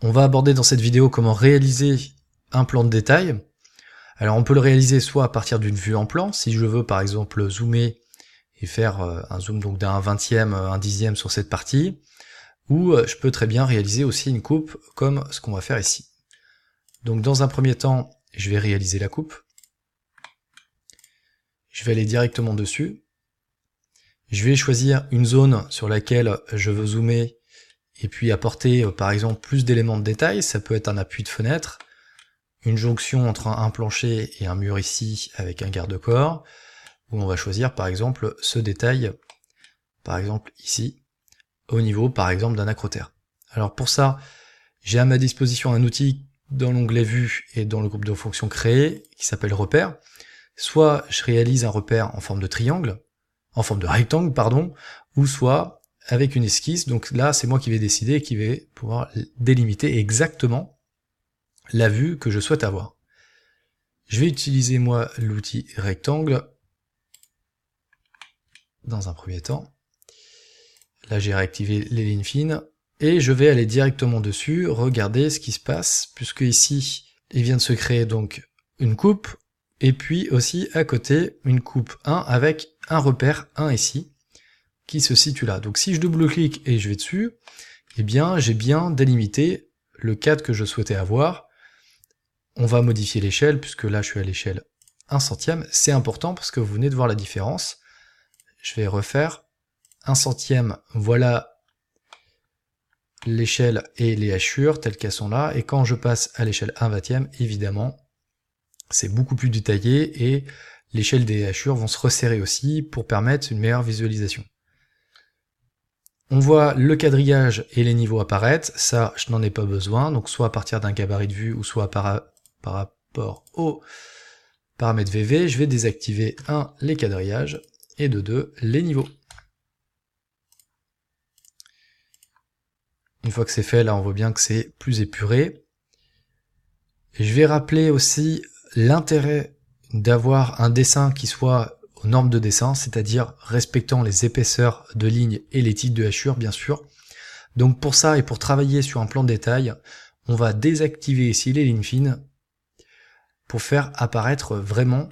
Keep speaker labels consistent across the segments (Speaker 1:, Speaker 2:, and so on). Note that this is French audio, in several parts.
Speaker 1: On va aborder dans cette vidéo comment réaliser un plan de détail. Alors on peut le réaliser soit à partir d'une vue en plan, si je veux par exemple zoomer et faire un zoom donc d'un 20e, un 10e sur cette partie, ou je peux très bien réaliser aussi une coupe comme ce qu'on va faire ici. Donc dans un premier temps, je vais réaliser la coupe. Je vais aller directement dessus. Je vais choisir une zone sur laquelle je veux zoomer et puis apporter par exemple plus d'éléments de détail. Ça peut être un appui de fenêtre, une jonction entre un plancher et un mur ici avec un garde-corps, où on va choisir par exemple ce détail, par exemple ici, au niveau par exemple d'un acrotère. Alors pour ça, j'ai à ma disposition un outil dans l'onglet Vue et dans le groupe de fonctions créées qui s'appelle Repère. Soit je réalise un repère en forme de triangle, en forme de rectangle, pardon, ou soit avec une esquisse. Donc là, c'est moi qui vais décider et qui vais pouvoir délimiter exactement la vue que je souhaite avoir. Je vais utiliser moi l'outil rectangle dans un premier temps. Là, j'ai réactivé les lignes fines et je vais aller directement dessus, regarder ce qui se passe, puisque ici, il vient de se créer donc une coupe, et puis aussi à côté, une coupe 1 avec un repère 1 ici, qui se situe là. Donc si je double-clique et je vais dessus, eh bien j'ai bien délimité le cadre que je souhaitais avoir. On va modifier l'échelle, puisque là je suis à l'échelle 1 centième. C'est important parce que vous venez de voir la différence. Je vais refaire 1 centième, voilà l'échelle et les hachures telles qu'elles sont là. Et quand je passe à l'échelle 1 vingtième, évidemment, c'est beaucoup plus détaillé et l'échelle des hachures vont se resserrer aussi pour permettre une meilleure visualisation. On voit le quadrillage et les niveaux apparaître, ça je n'en ai pas besoin, donc soit à partir d'un gabarit de vue ou soit par rapport au paramètre VV, je vais désactiver 1 les quadrillages et de 2 les niveaux. Une fois que c'est fait, là on voit bien que c'est plus épuré. Et je vais rappeler aussi l'intérêt d'avoir un dessin qui soit aux normes de dessin, c'est-à-dire respectant les épaisseurs de lignes et les types de hachures, bien sûr. Donc pour ça et pour travailler sur un plan de détail, on va désactiver ici les lignes fines pour faire apparaître vraiment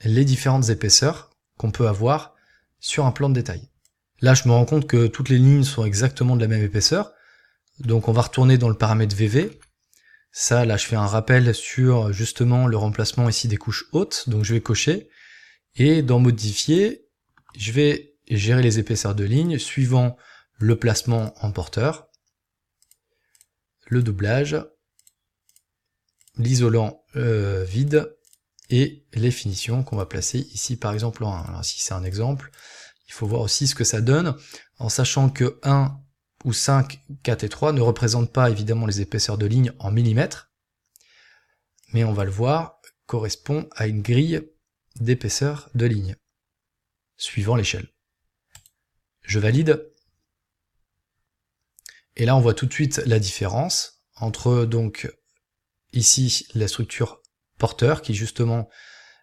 Speaker 1: les différentes épaisseurs qu'on peut avoir sur un plan de détail. Là, je me rends compte que toutes les lignes sont exactement de la même épaisseur, donc on va retourner dans le paramètre VV. Ça, là, je fais un rappel sur justement le remplacement ici des couches hautes, donc je vais cocher, et dans modifier, je vais gérer les épaisseurs de ligne suivant le placement en porteur, le doublage, l'isolant vide, et les finitions qu'on va placer ici par exemple en 1. Alors si c'est un exemple, il faut voir aussi ce que ça donne, en sachant que 1 ou 5, 4 et 3 ne représentent pas évidemment les épaisseurs de ligne en millimètres, mais on va le voir, correspond à une grille d'épaisseur de ligne, suivant l'échelle. Je valide, et là on voit tout de suite la différence entre donc ici la structure porteur, qui justement,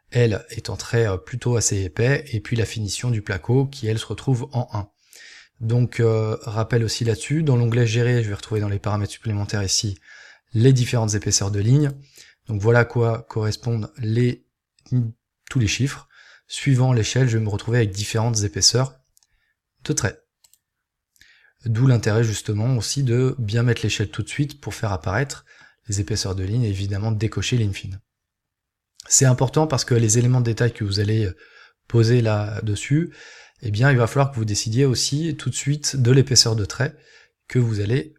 Speaker 1: elle, est en trait plutôt assez épais, et puis la finition du placo, qui elle se retrouve en 1. Donc rappel aussi là-dessus, dans l'onglet gérer, je vais retrouver dans les paramètres supplémentaires ici les différentes épaisseurs de ligne. Donc voilà à quoi correspondent tous les chiffres. Suivant l'échelle, je vais me retrouver avec différentes épaisseurs de traits. D'où l'intérêt justement aussi de bien mettre l'échelle tout de suite pour faire apparaître les épaisseurs de ligne et évidemment de décocher les lignes fines. C'est important parce que les éléments de détail que vous allez poser là-dessus, eh bien il va falloir que vous décidiez aussi tout de suite de l'épaisseur de trait que vous allez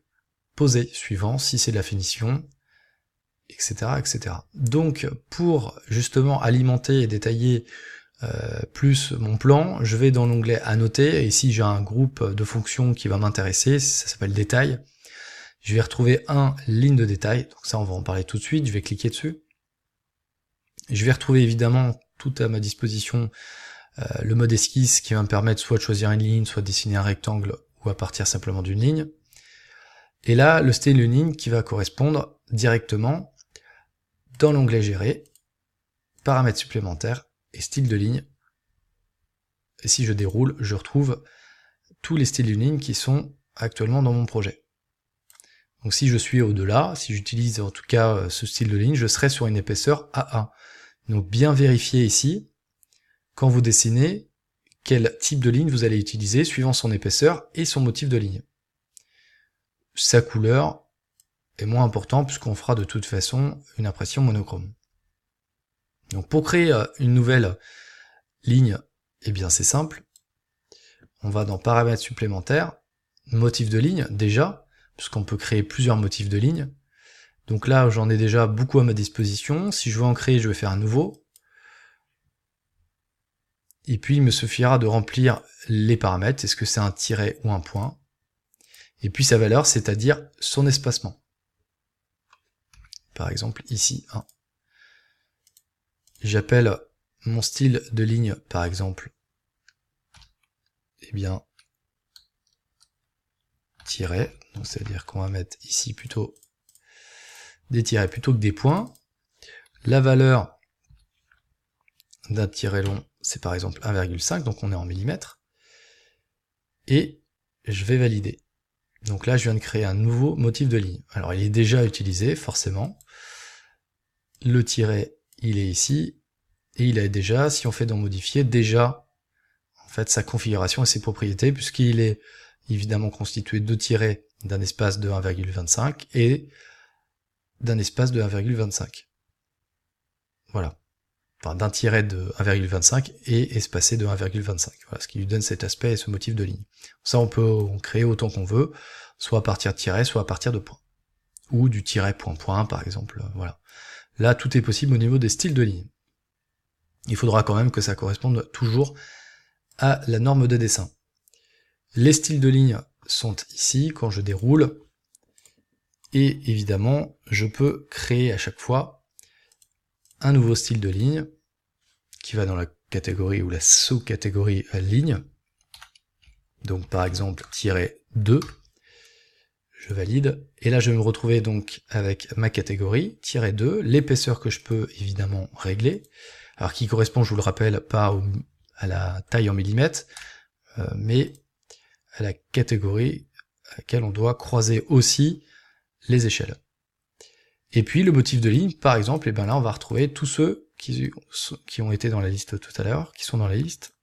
Speaker 1: poser, suivant si c'est de la finition, etc., etc. Donc pour justement alimenter et détailler plus mon plan, je vais dans l'onglet annoter, et ici j'ai un groupe de fonctions qui va m'intéresser, ça s'appelle détail. Je vais retrouver ligne de détail, donc ça on va en parler tout de suite, je vais cliquer dessus. Je vais retrouver évidemment tout à ma disposition le mode esquisse qui va me permettre soit de choisir une ligne, soit de dessiner un rectangle, ou à partir simplement d'une ligne. Et là, le style de ligne qui va correspondre directement dans l'onglet gérer, paramètres supplémentaires et style de ligne. Et si je déroule, je retrouve tous les styles de ligne qui sont actuellement dans mon projet. Donc si je suis au-delà, si j'utilise en tout cas ce style de ligne, je serai sur une épaisseur A1. Donc bien vérifier ici, quand vous dessinez, quel type de ligne vous allez utiliser suivant son épaisseur et son motif de ligne. Sa couleur est moins important puisqu'on fera de toute façon une impression monochrome. Donc pour créer une nouvelle ligne, eh bien c'est simple. On va dans paramètres supplémentaires, motif de ligne déjà, puisqu'on peut créer plusieurs motifs de ligne. Donc là j'en ai déjà beaucoup à ma disposition. Si je veux en créer, je vais faire un nouveau. Et puis il me suffira de remplir les paramètres, est-ce que c'est un tiret ou un point. Et puis sa valeur, c'est-à-dire son espacement. Par exemple ici 1. J'appelle mon style de ligne, par exemple, eh bien, tiret, donc c'est-à-dire qu'on va mettre ici plutôt des tirets plutôt que des points. La valeur d'un tiret long, c'est par exemple 1,5, donc on est en millimètres. Et je vais valider. Donc là, je viens de créer un nouveau motif de ligne. Alors, il est déjà utilisé, forcément. Le tiret, il est ici. Et il a déjà, si on fait dans modifier, déjà, en fait, sa configuration et ses propriétés, puisqu'il est évidemment constitué de tirets d'un espace de 1,25 et d'un espace de 1,25. Voilà. Enfin, d'un tiret de 1,25 et espacé de 1,25. Voilà, ce qui lui donne cet aspect et ce motif de ligne. Ça, on peut en créer autant qu'on veut, soit à partir de tirets, soit à partir de points. Ou du tiret point-point, par exemple. Voilà. Là, tout est possible au niveau des styles de ligne. Il faudra quand même que ça corresponde toujours à la norme de dessin. Les styles de ligne sont ici, quand je déroule. Et évidemment, je peux créer à chaque fois un nouveau style de ligne qui va dans la catégorie ou la sous-catégorie ligne. Donc par exemple, tiret 2. Je valide. Et là, je vais me retrouver donc avec ma catégorie, tiret 2, l'épaisseur que je peux évidemment régler. Alors qui correspond, je vous le rappelle, pas à la taille en millimètres, mais à la catégorie à laquelle on doit croiser aussi les échelles. Et puis le motif de ligne, par exemple, et bien là on va retrouver tous ceux qui ont été dans la liste tout à l'heure, qui sont dans la liste,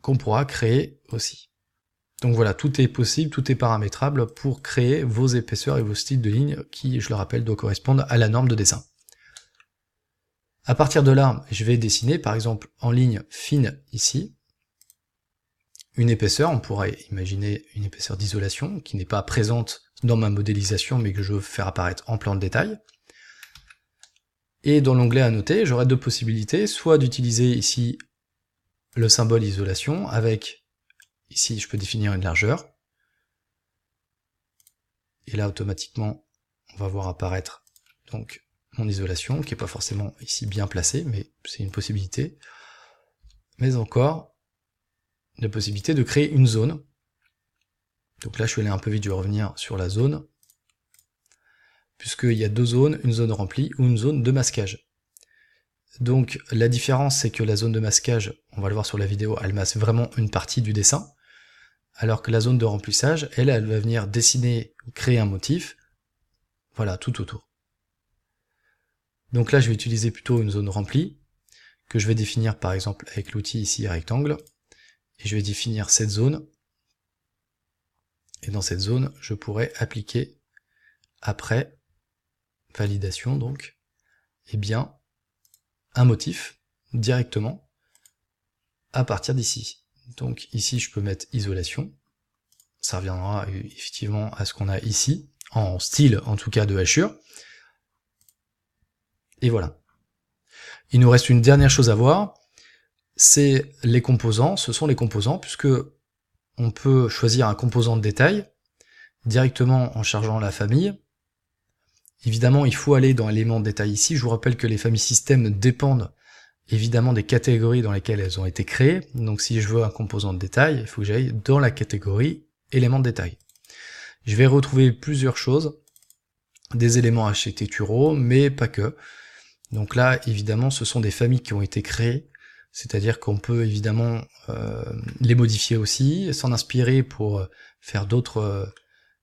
Speaker 1: qu'on pourra créer aussi. Donc voilà, tout est possible, tout est paramétrable pour créer vos épaisseurs et vos styles de ligne qui, je le rappelle, doivent correspondre à la norme de dessin. À partir de là, je vais dessiner, par exemple, en ligne fine ici, une épaisseur, on pourrait imaginer une épaisseur d'isolation, qui n'est pas présente dans ma modélisation, mais que je veux faire apparaître en plan de détail. Et dans l'onglet à noter, j'aurai deux possibilités, soit d'utiliser ici le symbole isolation, avec, ici je peux définir une largeur, et là automatiquement, on va voir apparaître donc mon isolation, qui n'est pas forcément ici bien placée, mais c'est une possibilité. Mais encore, la possibilité de créer une zone. Donc là, je suis allé un peu vite, je vais revenir sur la zone, puisqu'il y a deux zones, une zone remplie ou une zone de masquage. Donc la différence, c'est que la zone de masquage, on va le voir sur la vidéo, elle masque vraiment une partie du dessin, alors que la zone de remplissage, elle va venir dessiner, créer un motif, voilà, tout autour. Donc là, je vais utiliser plutôt une zone remplie, que je vais définir par exemple avec l'outil ici rectangle, et je vais définir cette zone, et dans cette zone, je pourrais appliquer, après validation donc, eh bien, un motif directement à partir d'ici. Donc ici, je peux mettre isolation, ça reviendra effectivement à ce qu'on a ici, en style en tout cas de hachure, et voilà. Il nous reste une dernière chose à voir, c'est les composants, ce sont les composants, puisque on peut choisir un composant de détail directement en chargeant la famille. Évidemment, il faut aller dans éléments de détail ici. Je vous rappelle que les familles système dépendent évidemment des catégories dans lesquelles elles ont été créées. Donc si je veux un composant de détail, il faut que j'aille dans la catégorie éléments de détail. Je vais retrouver plusieurs choses, des éléments architecturaux, mais pas que. Donc là, évidemment, ce sont des familles qui ont été créées, c'est-à-dire qu'on peut évidemment les modifier aussi, s'en inspirer pour faire d'autres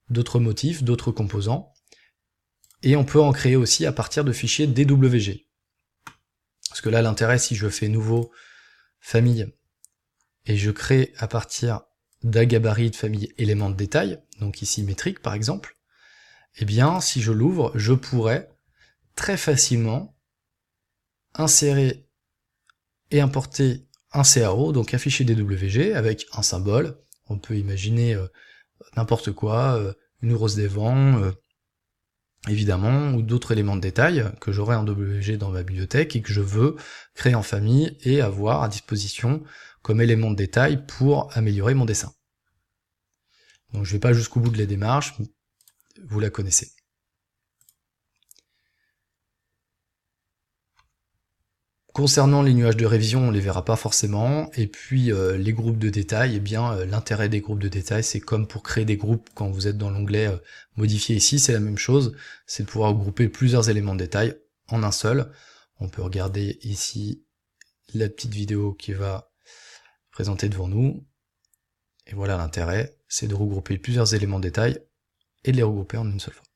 Speaker 1: d'autres motifs, d'autres composants, et on peut en créer aussi à partir de fichiers DWG. Parce que là, l'intérêt, si je fais nouveau famille, et je crée à partir d'un gabarit de famille élément de détail, donc ici métrique par exemple, eh bien, si je l'ouvre, je pourrais très facilement insérer et importer un CRO, donc un fichier DWG avec un symbole. On peut imaginer n'importe quoi, une hausse des vents, évidemment, ou d'autres éléments de détail que j'aurai en WG dans ma bibliothèque et que je veux créer en famille et avoir à disposition comme élément de détail pour améliorer mon dessin. Donc je vais pas jusqu'au bout de la démarche, vous la connaissez. Concernant les nuages de révision, on les verra pas forcément, et puis les groupes de détails, eh bien l'intérêt des groupes de détails, c'est comme pour créer des groupes quand vous êtes dans l'onglet modifier ici, c'est la même chose, c'est de pouvoir grouper plusieurs éléments de détail en un seul. On peut regarder ici la petite vidéo qui va présenter devant nous, et voilà l'intérêt, c'est de regrouper plusieurs éléments de détail et de les regrouper en une seule fois.